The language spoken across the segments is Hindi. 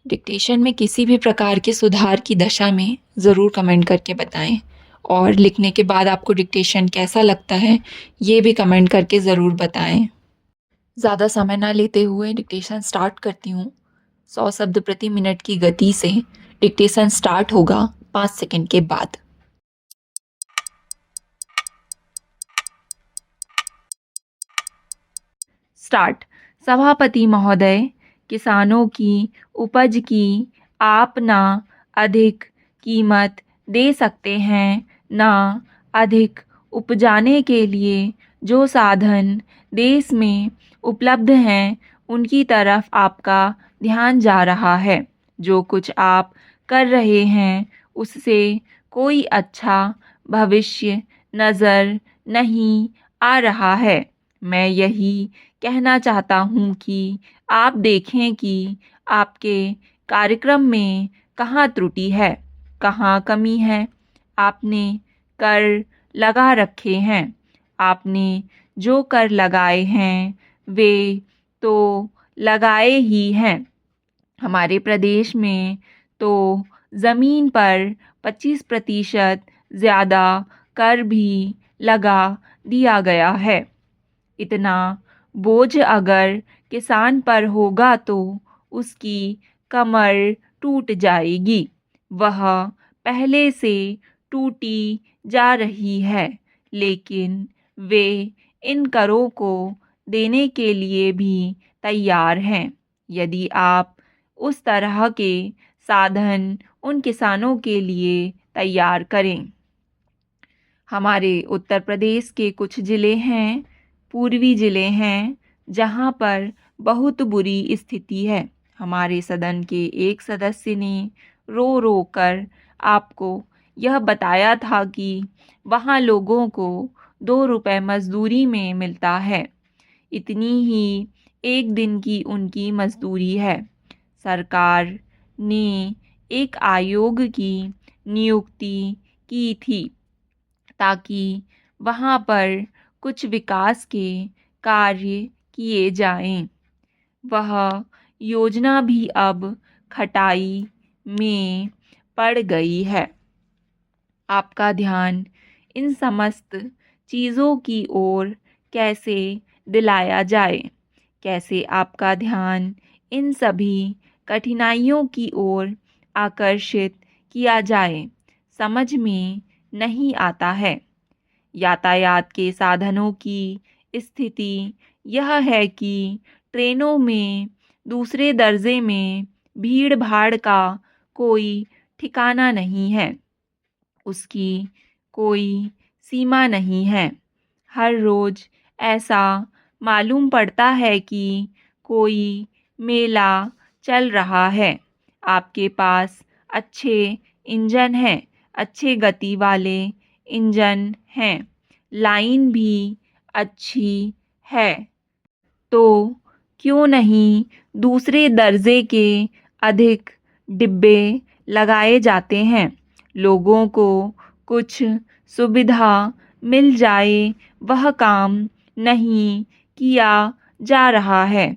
डिक्टेशन में किसी भी प्रकार के सुधार की दशा में ज़रूर कमेंट करके बताएं और लिखने के बाद आपको डिक्टेशन कैसा लगता है ये भी कमेंट करके ज़रूर बताएं। ज़्यादा समय ना लेते हुए डिक्टेशन स्टार्ट करती हूँ। 100 शब्द प्रति मिनट की गति से डिक्टेशन स्टार्ट होगा 5 सेकंड के बाद। स्टार्ट। सभापति महोदय, किसानों की उपज की आप ना अधिक कीमत दे सकते हैं, ना अधिक उपजाने के लिए जो साधन देश में उपलब्ध हैं उनकी तरफ आपका ध्यान जा रहा है। जो कुछ आप कर रहे हैं उससे कोई अच्छा भविष्य नज़र नहीं आ रहा है। मैं यही कहना चाहता हूँ कि आप देखें कि आपके कार्यक्रम में कहाँ त्रुटि है, कहाँ कमी है। आपने कर लगा रखे हैं। आपने जो कर लगाए हैं वे तो लगाए ही हैं। हमारे प्रदेश में तो ज़मीन पर 25% ज़्यादा कर भी लगा दिया गया है। इतना बोझ अगर किसान पर होगा तो उसकी कमर टूट जाएगी। वह पहले से टूटी जा रही है, लेकिन वे इन करों को देने के लिए भी तैयार हैं। यदि आप उस तरह के साधन उन किसानों के लिए तैयार करें। हमारे उत्तर प्रदेश के कुछ ज़िले हैं, पूर्वी ज़िले हैं, जहाँ पर बहुत बुरी स्थिति है। हमारे सदन के एक सदस्य ने रो रो कर आपको यह बताया था कि वहाँ लोगों को 2 रुपए मज़दूरी में मिलता है। इतनी ही एक दिन की उनकी मज़दूरी है। सरकार ने एक आयोग की नियुक्ति की थी ताकि वहाँ पर कुछ विकास के कार्य किए जाएं। वह योजना भी अब खटाई में पड़ गई है। आपका ध्यान इन समस्त चीज़ों की ओर कैसे दिलाया जाए, कैसे आपका ध्यान इन सभी कठिनाइयों की ओर आकर्षित किया जाए, समझ में नहीं आता है। यातायात के साधनों की स्थिति यह है कि ट्रेनों में दूसरे दर्जे में भीड़ भाड़ का कोई ठिकाना नहीं है, उसकी कोई सीमा नहीं है। हर रोज़ ऐसा मालूम पड़ता है कि कोई मेला चल रहा है। आपके पास अच्छे इंजन हैं, अच्छे गति वाले इंजन हैं, लाइन भी अच्छी है, तो क्यों नहीं दूसरे दर्जे के अधिक डिब्बे लगाए जाते हैं। लोगों को कुछ सुविधा मिल जाए, वह काम नहीं किया जा रहा है।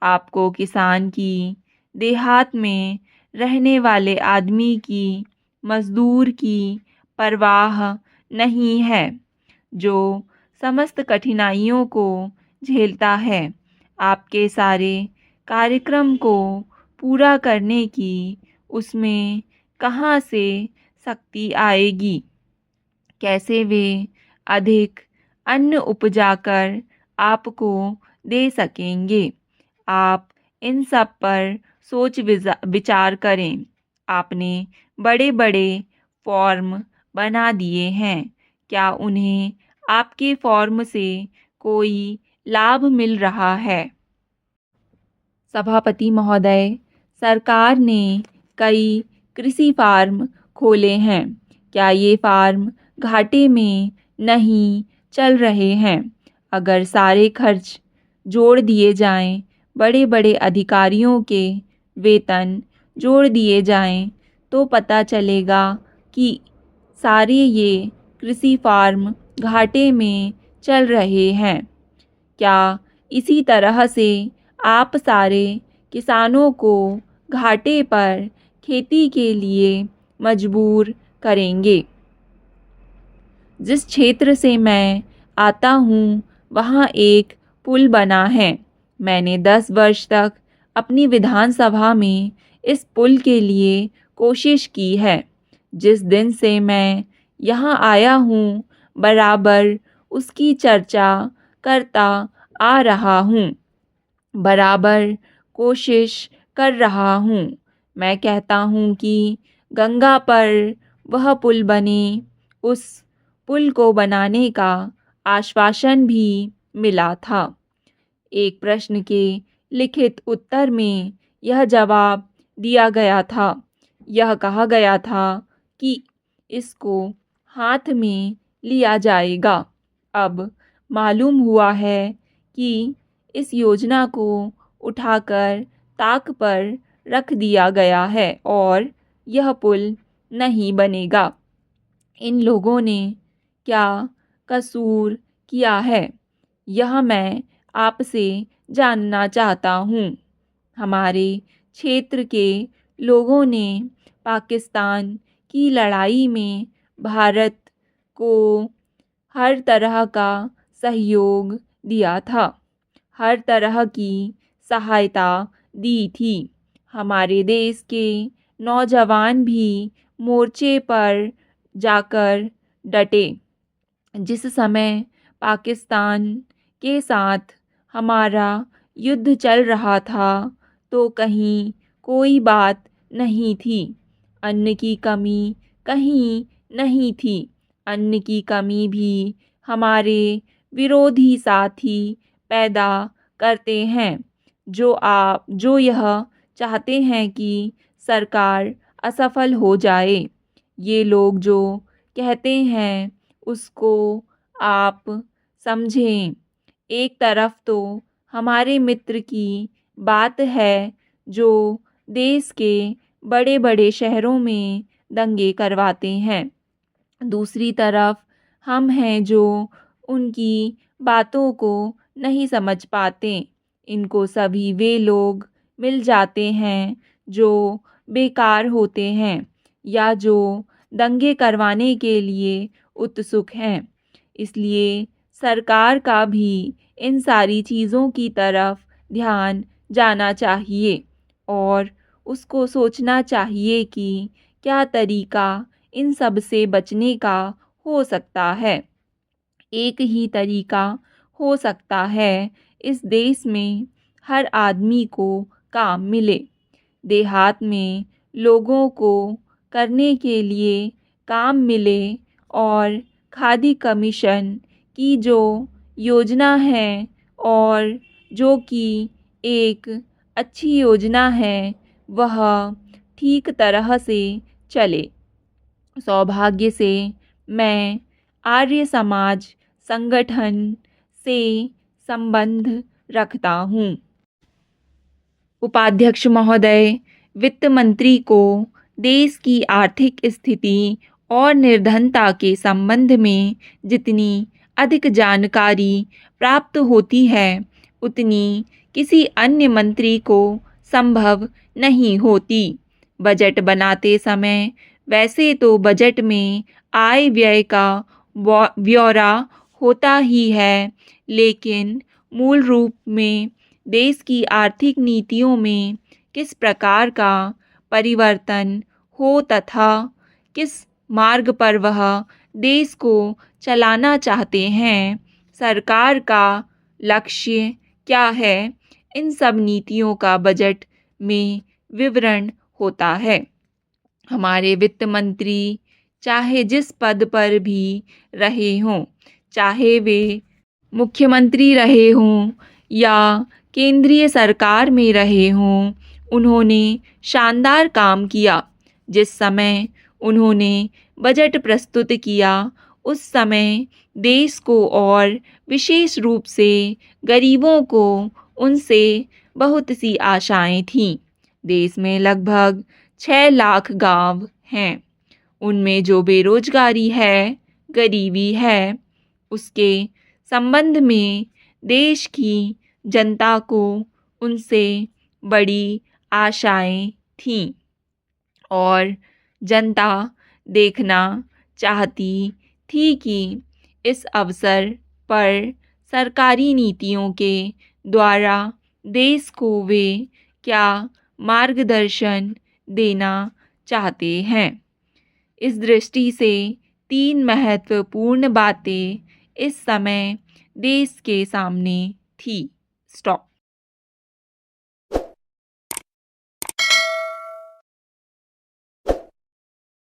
आपको किसान की, देहात में रहने वाले आदमी की, मज़दूर की परवाह नहीं है, जो समस्त कठिनाइयों को झेलता है। आपके सारे कार्यक्रम को पूरा करने की उसमें कहाँ से शक्ति आएगी? कैसे वे अधिक अन्न उपजाकर आपको दे सकेंगे? आप इन सब पर सोच विचार करें। आपने बड़े बड़े फॉर्म बना दिए हैं। क्या उन्हें आपके फॉर्म से कोई लाभ मिल रहा है? सभापति महोदय, सरकार ने कई कृषि फार्म खोले हैं। क्या ये फार्म घाटे में नहीं चल रहे हैं? अगर सारे खर्च जोड़ दिए जाएं, बड़े बड़े अधिकारियों के वेतन जोड़ दिए जाएं, तो पता चलेगा कि सारे ये कृषि फार्म घाटे में चल रहे हैं। क्या इसी तरह से आप सारे किसानों को घाटे पर खेती के लिए मजबूर करेंगे। जिस क्षेत्र से मैं आता हूँ वहाँ एक पुल बना है। मैंने 10 वर्ष तक अपनी विधानसभा में इस पुल के लिए कोशिश की है। जिस दिन से मैं यहाँ आया हूँ बराबर उसकी चर्चा करता आ रहा हूँ, बराबर कोशिश कर रहा हूँ। मैं कहता हूँ कि गंगा पर वह पुल बने। उस पुल को बनाने का आश्वासन भी मिला था। एक प्रश्न के लिखित उत्तर में यह जवाब दिया गया था। यह कहा गया था कि इसको हाथ में लिया जाएगा। अब मालूम हुआ है कि इस योजना को उठाकर ताक पर रख दिया गया है और यह पुल नहीं बनेगा। इन लोगों ने क्या कसूर किया है, यह मैं आपसे जानना चाहता हूँ। हमारे क्षेत्र के लोगों ने पाकिस्तान की लड़ाई में भारत को हर तरह का सहयोग दिया था, हर तरह की सहायता दी थी। हमारे देश के नौजवान भी मोर्चे पर जाकर डटे। जिस समय पाकिस्तान के साथ हमारा युद्ध चल रहा था तो कहीं कोई बात नहीं थी, अन्न की कमी कहीं नहीं थी। अन्न की कमी भी हमारे विरोधी साथी पैदा करते हैं, जो यह चाहते हैं कि सरकार असफल हो जाए। ये लोग जो कहते हैं उसको आप समझें। एक तरफ तो हमारे मित्र की बात है जो देश के बड़े बड़े शहरों में दंगे करवाते हैं, दूसरी तरफ हम हैं जो उनकी बातों को नहीं समझ पाते। इनको सभी वे लोग मिल जाते हैं जो बेकार होते हैं या जो दंगे करवाने के लिए उत्सुक हैं। इसलिए सरकार का भी इन सारी चीज़ों की तरफ ध्यान जाना चाहिए और उसको सोचना चाहिए कि क्या तरीका इन सब से बचने का हो सकता है। एक ही तरीका हो सकता है, इस देश में हर आदमी को काम मिले। देहात में लोगों को करने के लिए काम मिले और खादी कमीशन की जो योजना है और जो कि एक अच्छी योजना है वह ठीक तरह से चले। सौभाग्य से मैं आर्य समाज संगठन से संबंध रखता हूँ। उपाध्यक्ष महोदय, वित्त मंत्री को देश की आर्थिक स्थिति और निर्धनता के संबंध में जितनी अधिक जानकारी प्राप्त होती है उतनी किसी अन्य मंत्री को संभव नहीं होती। बजट बनाते समय वैसे तो बजट में आय व्यय का ब्यौरा होता ही है, लेकिन मूल रूप में देश की आर्थिक नीतियों में किस प्रकार का परिवर्तन हो तथा किस मार्ग पर वह देश को चलाना चाहते हैं, सरकार का लक्ष्य क्या है, इन सब नीतियों का बजट में विवरण होता है। हमारे वित्त मंत्री चाहे जिस पद पर भी रहे हों, चाहे वे मुख्यमंत्री रहे हों या केंद्रीय सरकार में रहे हों, उन्होंने शानदार काम किया। जिस समय उन्होंने बजट प्रस्तुत किया उस समय देश को और विशेष रूप से गरीबों को उनसे बहुत सी आशाएं थीं। देश में लगभग 6 लाख गांव हैं। उनमें जो बेरोजगारी है, गरीबी है, उसके संबंध में देश की जनता को उनसे बड़ी आशाएं थीं और जनता देखना चाहती थी कि इस अवसर पर सरकारी नीतियों के द्वारा देश को वे क्या मार्गदर्शन देना चाहते हैं। इस दृष्टि से 3 महत्वपूर्ण बातें इस समय देश के सामने थी। स्टॉप।